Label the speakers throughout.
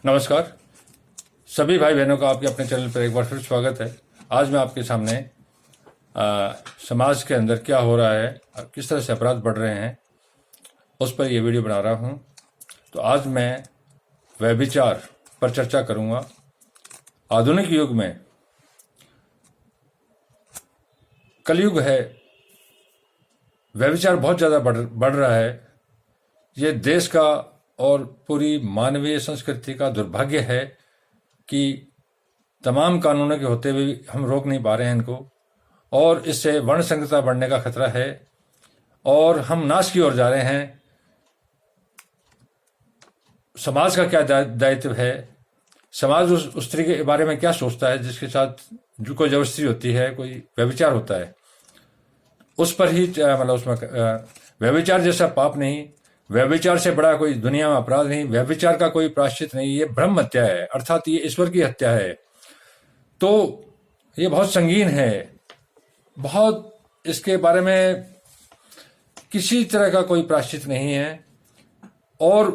Speaker 1: नमस्कार सभी भाई बहनों का आपके अपने चैनल पर एक बार फिर स्वागत है। आज मैं आपके सामने समाज के अंदर क्या हो रहा है, किस तरह से अपराध बढ़ रहे हैं, उस पर यह वीडियो बना रहा हूं। तो आज मैं व्यभिचार पर चर्चा करूंगा। आधुनिक युग में, कलयुग है, व्यभिचार बहुत ज़्यादा बढ़ रहा है। ये देश का और पूरी मानवीय संस्कृति का दुर्भाग्य है कि तमाम कानूनों के होते हुए हम रोक नहीं पा रहे हैं इनको, और इससे वर्ण संकरता बढ़ने का खतरा है और हम नाश की ओर जा रहे हैं। समाज का क्या दायित्व है? समाज उस स्त्री के बारे में क्या सोचता है जिसके साथ जो कोई जबरदस्ती होती है, कोई व्यभिचार होता है? उस पर ही मतलब उसमें व्यभिचार जैसा पाप नहीं, व्यभिचार से बड़ा कोई दुनिया में अपराध नहीं, व्यभिचार का कोई प्रायश्चित नहीं। ये ब्रह्म हत्या है, अर्थात ये ईश्वर की हत्या है। तो ये बहुत संगीन है, बहुत इसके बारे में किसी तरह का कोई प्रायश्चित नहीं है। और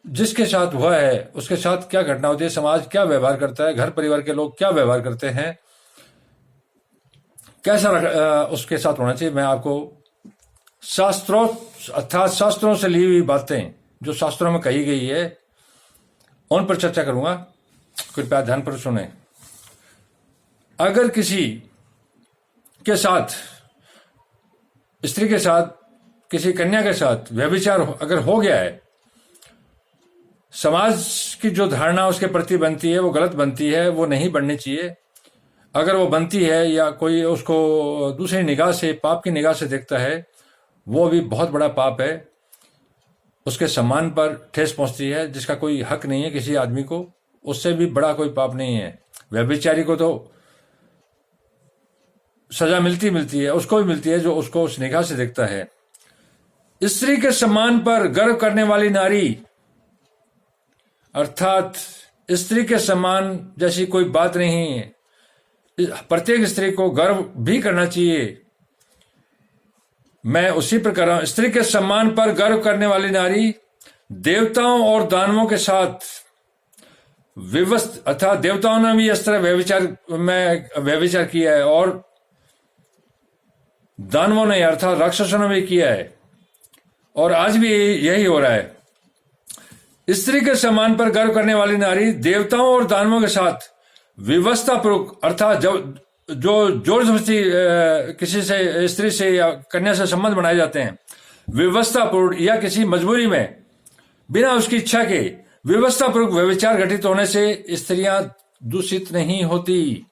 Speaker 1: जिसके साथ हुआ है उसके साथ क्या घटना होती है, समाज क्या व्यवहार करता है, घर परिवार के लोग क्या व्यवहार करते हैं, कैसा उसके साथ होना चाहिए, मैं आपको शास्त्रों अर्थात शास्त्रों से ली हुई बातें जो शास्त्रों में कही गई है उन पर चर्चा करूंगा। कृपया ध्यान पर सुने। अगर किसी के साथ, स्त्री के साथ, किसी कन्या के साथ व्यभिचार अगर हो गया है, समाज की जो धारणा उसके प्रति बनती है वो गलत बनती है, वो नहीं बननी चाहिए। अगर वो बनती है या कोई उसको दूसरी निगाह से, पाप की निगाह से देखता है, वो भी बहुत बड़ा पाप है। उसके सम्मान पर ठेस पहुंचती है जिसका कोई हक नहीं है किसी आदमी को, उससे भी बड़ा कोई पाप नहीं है। व्यभिचारी को तो सजा मिलती है, उसको भी मिलती है जो उसको उस निगाह से देखता है। स्त्री के सम्मान पर गर्व करने वाली नारी, अर्थात स्त्री के सम्मान जैसी कोई बात नहीं है। प्रत्येक स्त्री को गर्व भी करना चाहिए। मैं उसी पर कर रहा हूं। स्त्री के सम्मान पर गर्व करने वाली नारी देवताओं और दानवों के साथ विवस्त, अर्थात देवताओं ने भी इस तरह व्यभिचार किया है और दानवों ने अर्थात राक्षसों ने भी किया है, और आज भी यही हो रहा है। स्त्री के सम्मान पर गर्व करने वाली नारी देवताओं और दानवों के साथ विवस्थापूर्वक, अर्थात जो जोर जबरदस्ती किसी से, स्त्री से या कन्या से संबंध बनाए जाते हैं, विवस्थापूर्वक या किसी मजबूरी में, बिना उसकी इच्छा के विवस्थापूर्वक व्यभिचार घटित होने से स्त्रियां दूषित नहीं होती।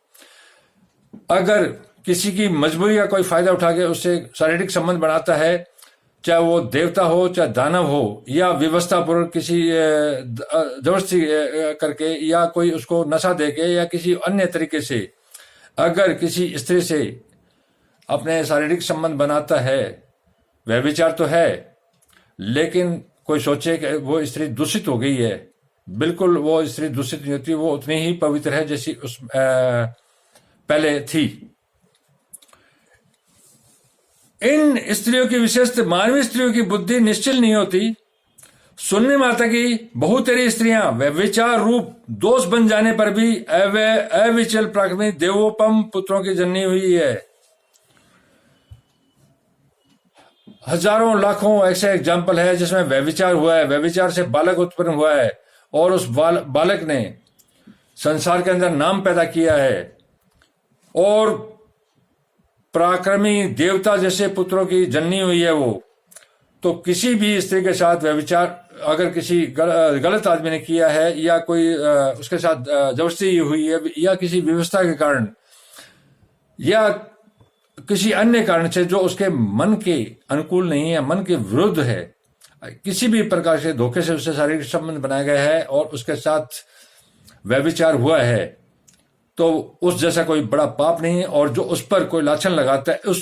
Speaker 1: अगर किसी की मजबूरी का कोई फायदा उठा के उससे शारीरिक संबंध बनाता है, चाहे वो देवता हो चाहे दानव हो, या विवस्थापूर्वक किसी जबरदस्ती करके या कोई उसको नशा देके या किसी अन्य तरीके से अगर किसी स्त्री से अपने शारीरिक संबंध बनाता है, व्यभिचार तो है, लेकिन कोई सोचे कि वो स्त्री दूषित हो गई है। बिल्कुल वो स्त्री दूषित नहीं होती, वो उतनी ही पवित्र है जैसी उस पहले थी। इन स्त्रियों की विशेषता, मानवीय स्त्रियों की बुद्धि निश्चल नहीं होती। सुनने में आता कि बहुत तेरी स्त्रियां व्यभिचार रूप दोष बन जाने पर भी अविचल प्राकृतिक देवोपम पुत्रों की जननी हुई है। हजारों लाखों ऐसे एग्जाम्पल है जिसमें व्यभिचार हुआ है, व्यभिचार से बालक उत्पन्न हुआ है और उस बालक ने संसार के अंदर नाम पैदा किया है और पराक्रमी देवता जैसे पुत्रों की जननी हुई है वो। तो किसी भी स्त्री के साथ व्यभिचार अगर किसी गलत आदमी ने किया है, या कोई उसके साथ जबरदस्ती हुई है, या किसी व्यवस्था के कारण या किसी अन्य कारण से जो उसके मन के अनुकूल नहीं है, मन के विरुद्ध है, किसी भी प्रकार से धोखे से उससे शारीरिक संबंध बनाया गया है और उसके साथ व्यभिचार हुआ है, तो उस जैसा कोई बड़ा पाप नहीं है। और जो उस पर कोई लाछन लगाता है उस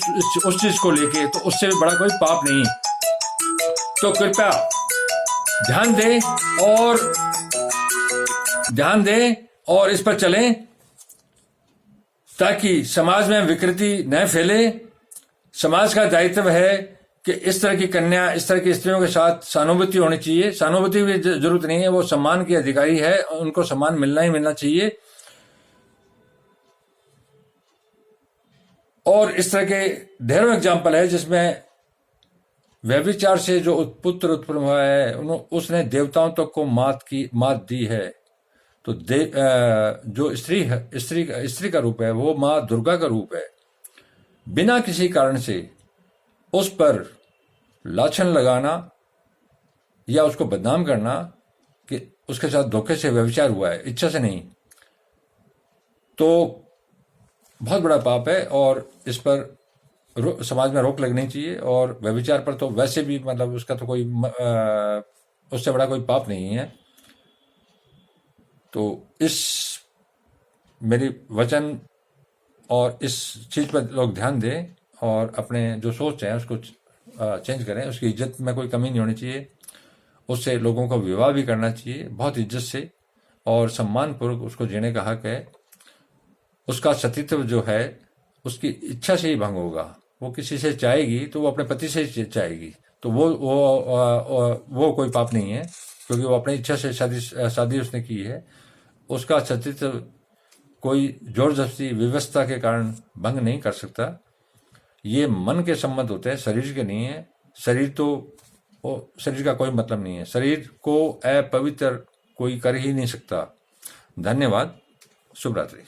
Speaker 1: चीज को लेके, तो उससे भी बड़ा कोई पाप नहीं। तो कृपया ध्यान दें और इस पर चलें ताकि समाज में विकृति न फैले। समाज का दायित्व है कि इस तरह की कन्या, इस तरह की स्त्रियों के साथ सहानुभूति होनी चाहिए। सहानुभूति की जरूरत नहीं है, वो सम्मान की अधिकारी है, उनको सम्मान मिलना ही मिलना चाहिए। और इस तरह के ढेरों एग्जाम्पल है जिसमें व्यभिचार से जो पुत्र उत्पन्न हुआ है उसने देवताओं तक को मात दी है। तो जो स्त्री का रूप है वो माँ दुर्गा का रूप है। बिना किसी कारण से उस पर लाछन लगाना या उसको बदनाम करना कि उसके साथ धोखे से व्यभिचार हुआ है, इच्छा से नहीं, तो बहुत बड़ा पाप है और इस पर समाज में रोक लगनी चाहिए। और व्यभिचार पर तो वैसे भी मतलब उसका तो कोई उससे बड़ा कोई पाप नहीं है। तो इस मेरी वचन और इस चीज पर लोग ध्यान दें और अपने जो सोच है उसको चेंज करें। उसकी इज्जत में कोई कमी नहीं होनी चाहिए, उससे लोगों को विवाह भी करना चाहिए बहुत इज्जत से और सम्मानपूर्वक उसको जीने का हक है। उसका सतीत्व जो है उसकी इच्छा से ही भंग होगा। वो किसी से चाहेगी तो वो अपने पति से ही चाहेगी, तो वो कोई पाप नहीं है, क्योंकि वो अपनी इच्छा से शादी उसने की है। उसका सतीत्व कोई जोर जबरदस्ती व्यवस्था के कारण भंग नहीं कर सकता। ये मन के संबंध होते हैं, शरीर के नहीं है। शरीर का कोई मतलब नहीं है। शरीर को अपवित्र कोई कर ही नहीं सकता। धन्यवाद। शुभ रात्रि।